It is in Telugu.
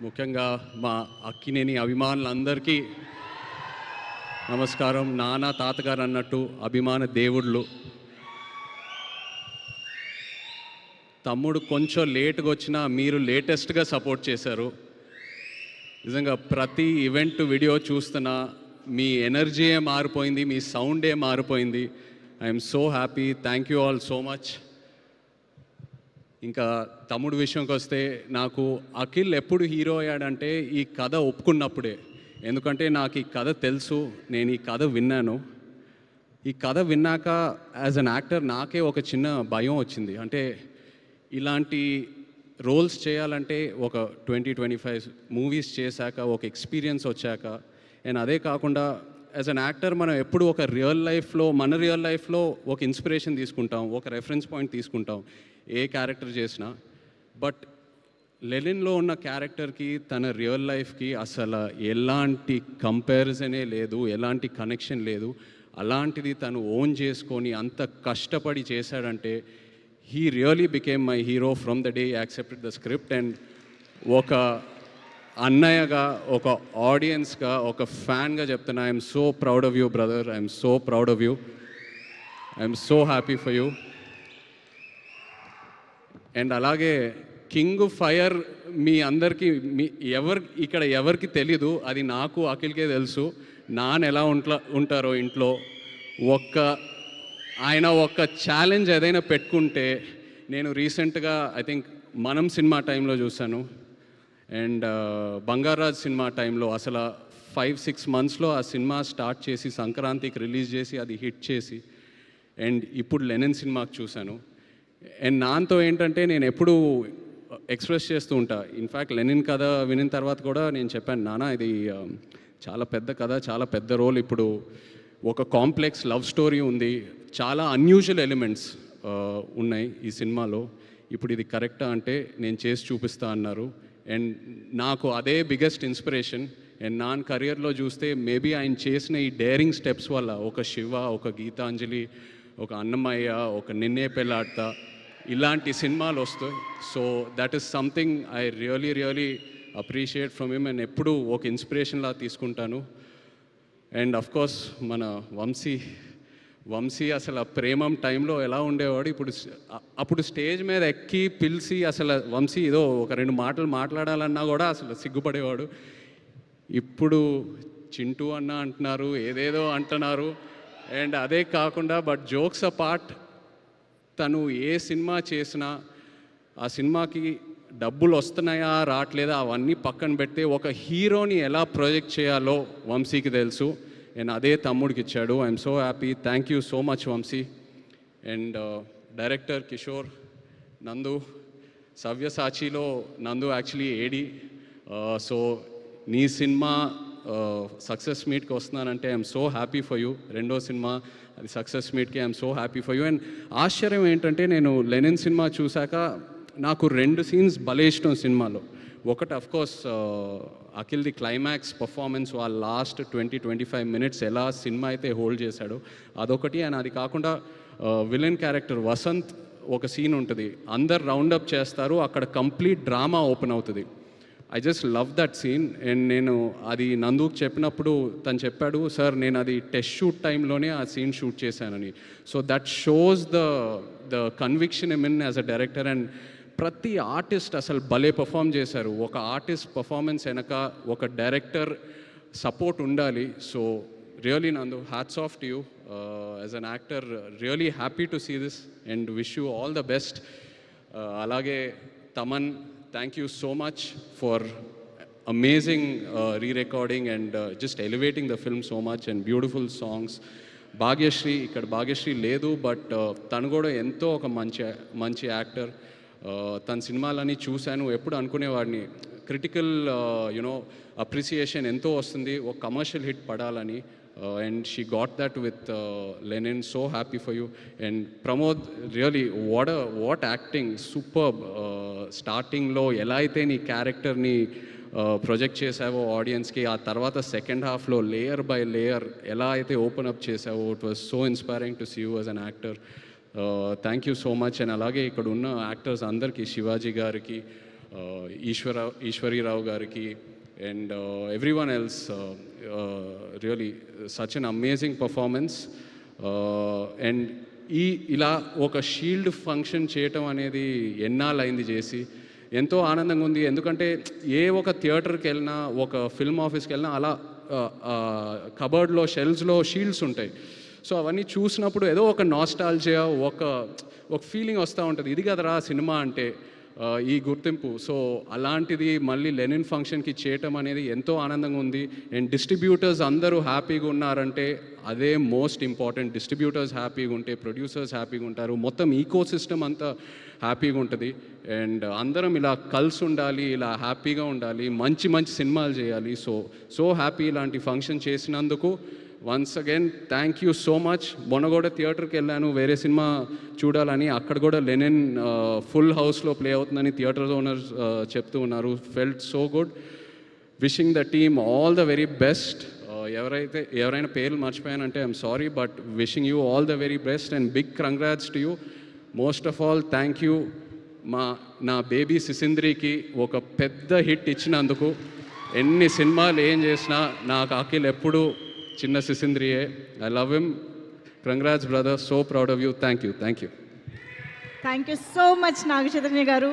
ముఖ్యంగా మా అక్కినేని అభిమానులందరికీ నమస్కారం. నాన్న తాతగారు అన్నట్టు అభిమాన దేవుళ్ళు. తమ్ముడు కొంచెం లేట్గా వచ్చినా మీరు లేటెస్ట్గా సపోర్ట్ చేశారు. నిజంగా ప్రతి ఈవెంట్ వీడియో చూస్తున్నా మీ ఎనర్జీయే మారిపోయింది, మీ సౌండే మారిపోయింది. I'm so happy. Thank you all so much. ఇంకా తమ్ముడు విషయంకి వస్తే, నాకు అఖిల్ ఎప్పుడు హీరో అయ్యాడంటే ఈ కథ ఒప్పుకున్నప్పుడే. ఎందుకంటే నాకు ఈ కథ తెలుసు, నేను ఈ కథ విన్నాను. ఈ కథ విన్నాక యాజ్ అన్ యాక్టర్ నాకే ఒక చిన్న భయం వచ్చింది. అంటే ఇలాంటి రోల్స్ చేయాలంటే ఒక 20-25 మూవీస్ చేశాక, ఒక ఎక్స్పీరియన్స్ వచ్చాక, అండ్ అదే కాకుండా యాజ్ అన్ యాక్టర్ మనం ఎప్పుడు ఒక మన రియల్ లైఫ్లో ఒక ఇన్స్పిరేషన్ తీసుకుంటాం, ఒక రెఫరెన్స్ పాయింట్ తీసుకుంటాం ఏ క్యారెక్టర్ చేసినా. బట్ లెనిన్లో ఉన్న క్యారెక్టర్కి తన రియల్ లైఫ్కి అసలు ఎలాంటి కంపారిజనే లేదు, ఎలాంటి కనెక్షన్ లేదు. అలాంటిది తను ఓన్ చేసుకొని అంత కష్టపడి చేశాడంటే he really became my hero from the day accepted the script. And ఒక అన్నయ్యగా, ఒక ఆడియన్స్గా, ఒక ఫ్యాన్గా చెప్తున్నా, I'm so proud of you brother. I'm so proud of you. I'm so happy for you. And అలాగే కింగ్ ఫైర్ మీ అందరికీ ఇక్కడ ఎవరికి తెలీదు, అది నాకు అఖిల్కే తెలుసు. నాన్న ఎలా ఉంటారో ఇంట్లో. ఆయన ఒక ఛాలెంజ్ ఏదైనా పెట్టుకుంటే, నేను రీసెంట్గా ఐ థింక్ మనం సినిమా టైంలో చూశాను, అండ్ బంగారాజ్ సినిమా టైంలో అసలు 5-6 మంత్స్లో ఆ సినిమా స్టార్ట్ చేసి సంక్రాంతికి రిలీజ్ చేసి అది హిట్ చేసి, అండ్ ఇప్పుడు లెనిన్ సినిమాకి చూశాను. అండ్ నాన్నతో ఏంటంటే నేను ఎప్పుడూ ఎక్స్ప్రెస్ చేస్తూ ఉంటా. ఇన్ఫ్యాక్ట్ లెనిన్ కథ వినిన తర్వాత కూడా నేను చెప్పాను, నాన్న ఇది చాలా పెద్ద కథ, చాలా పెద్ద రోల్. ఇప్పుడు ఒక కాంప్లెక్స్ లవ్ స్టోరీ ఉంది, చాలా అన్యూజువల్ ఎలిమెంట్స్ ఉన్నాయి ఈ సినిమాలో. ఇప్పుడు ఇది కరెక్టా అంటే నేను చేసి చూపిస్తా అన్నారు. అండ్ నాకు అదే బిగ్గెస్ట్ ఇన్స్పిరేషన్. అండ్ నాన్న కెరియర్లో చూస్తే మేబీ ఆయన చేసిన ఈ డేరింగ్ స్టెప్స్ వల్ల ఒక శివ, ఒక గీతాంజలి, ఒక అన్నమయ్య, ఒక నిన్నే పెళ్ళాడతా, ఇలాంటి సినిమాలు వస్తాయి. So that is something I really appreciate from him. And ఎప్పుడూ ఒక ఇన్స్పిరేషన్లా తీసుకుంటాను. అండ్ అఫ్కోర్స్ మన వంశీ అసలు ప్రేమం టైంలో ఎలా ఉండేవాడు, అప్పుడు స్టేజ్ మీద ఎక్కి పిలిచి అసలు వంశీ ఏదో ఒక 2 మాటలు మాట్లాడాలన్నా కూడా అసలు సిగ్గుపడేవాడు. ఇప్పుడు చింటూ అన్న అంటున్నారు, ఏదేదో అంటున్నారు. అండ్ అదే కాకుండా బట్ జోక్స్ అపార్ట్, తను ఏ సినిమా చేసినా ఆ సినిమాకి డబ్బులు వస్తున్నాయా రావట్లేదా అవన్నీ పక్కన పెడితే ఒక హీరోని ఎలా ప్రొజెక్ట్ చేయాలో వంశీకి తెలుసు. అండ్ అదే తమ్ముడికి ఇచ్చాడు. I'm so happy. Thank you so much Vamsi. And director Kishore, Nandu, సవ్యసాచిలో నందు యాక్చువల్లీ ఏడి. సో నీ సినిమా సక్సెస్ మీట్కి వస్తున్నానంటే I'm so happy for you. రెండో సినిమా అది సక్సెస్ మీట్కి I'm so happy for you. And ఆశ్చర్యం ఏంటంటే నేను లెనిన్ సినిమా చూశాక నాకు 2 సీన్స్ భలే ఇష్టం సినిమాలో. ఒకటి అఫ్కోర్స్ అఖిల్ది క్లైమాక్స్ పర్ఫార్మెన్స్, వాళ్ళ లాస్ట్ 20-25 మినిట్స్ ఎలా సినిమా అయితే హోల్డ్ చేశాడో అదొకటి. అండ్ అది కాకుండా విలన్ క్యారెక్టర్ వసంత్ ఒక సీన్ ఉంటుంది, అందరు రౌండప్ చేస్తారు, అక్కడ కంప్లీట్ డ్రామా ఓపెన్ అవుతుంది. I just love that scene. And నేను అది నందుకు చెప్పినప్పుడు తను చెప్పాడు, సార్ నేను అది టెస్ట్ షూట్ టైంలోనే ఆ సీన్ షూట్ చేశానని. So that shows the conviction I mean as a director. And ప్రతి ఆర్టిస్ట్ అసలు భలే పర్ఫామ్ చేశారు. ఒక ఆర్టిస్ట్ పర్ఫార్మెన్స్ వెనక ఒక డైరెక్టర్ సపోర్ట్ ఉండాలి. So really Nandu, hats off to you as an actor. Really happy to see this and wish you all the best. అలాగే Thaman, thank you so much for amazing re-recording and just elevating the film so much and beautiful songs. Bhagyashree, ఇక్కడ భాగ్యశ్రీ లేదు, బట్ తను కూడా ఎంతో ఒక మంచి యాక్టర్. తన సినిమాలని చూశాను, ఎప్పుడు అనుకునేవాడిని క్రిటికల్ అప్రిసియేషన్ ఎంతో వస్తుంది, ఒక కమర్షియల్ హిట్ పడాలని. And she got that with Lenin. So happy for you. And Pramod, really what acting, superb. Starting లో ఎలా అయితే నీ క్యారెక్టర్ని ప్రొజెక్ట్ చేసావో ఆడియన్స్కి, ఆ తర్వాత సెకండ్ హాఫ్లో లేయర్ బై లేయర్ ఎలా అయితే ఓపెన్ అప్ చేసావో, it was so inspiring to see you as an actor. Thank you so much. And అలాగే ఇక్కడ ఉన్న యాక్టర్స్ అందరికీ, శివాజీ గారికి, ఈశ్వరీరావు గారికి and everyone else, really such an amazing performance. And ఇలా ఒక షీల్డ్ ఫంక్షన్ చేయటం అనేది ఎన్నాళ్ళైంది చేసి, ఎంతో ఆనందంగా ఉంది. ఎందుకంటే ఏ ఒక థియేటర్కి వెళ్ళినా, ఒక ఫిల్మ్ ఆఫీస్కి వెళ్ళినా అలా కబర్డ్లో షెల్ఫ్స్లో షీల్డ్స్ ఉంటాయి. సో అవన్నీ చూసినప్పుడు ఏదో ఒక నాస్టాల్జియా, ఒక ఫీలింగ్ వస్తూ ఉంటుంది, ఇది కదరా సినిమా అంటే, ఈ గుర్తింపు. సో అలాంటిది మళ్ళీ లెనిన్ ఫంక్షన్కి చేయటం అనేది ఎంతో ఆనందంగా ఉంది. అండ్ డిస్ట్రిబ్యూటర్స్ అందరూ హ్యాపీగా ఉన్నారంటే అదే మోస్ట్ ఇంపార్టెంట్. డిస్ట్రిబ్యూటర్స్ హ్యాపీగా ఉంటే ప్రొడ్యూసర్స్ హ్యాపీగా ఉంటారు, మొత్తం ఈకో సిస్టమ్ అంతా హ్యాపీగా ఉంటుంది. అండ్ అందరం ఇలా కలిసి ఉండాలి, ఇలా హ్యాపీగా ఉండాలి, మంచి మంచి సినిమాలు చేయాలి. సో హ్యాపీ ఇలాంటి ఫంక్షన్ చేసినందుకు. Once again thank you so much. మొన్న కూడా థియేటర్కి వెళ్ళాను వేరే సినిమా చూడాలని, అక్కడ కూడా లెనిన్ ఫుల్ హౌస్లో ప్లే అవుతుందని థియేటర్ ఓనర్స్ చెప్తూ ఉన్నారు. Felt so good. Wishing the team all the very best. ఎవరైనా పేర్లు మర్చిపోయానంటే I'm sorry, but wishing you all the very best and big congrats to you. Most of all thank you నా బేబీ సిసింద్రికి ఒక పెద్ద హిట్ ఇచ్చినందుకు. ఎన్ని సినిమాలు ఏం చేసినా నాకు అఖిల్ ఎప్పుడు చిన్న సిసింద్రియే. I love him. Congrats brother, so proud of you. Thank you. Thank you so much Naga Chaitanya గారు.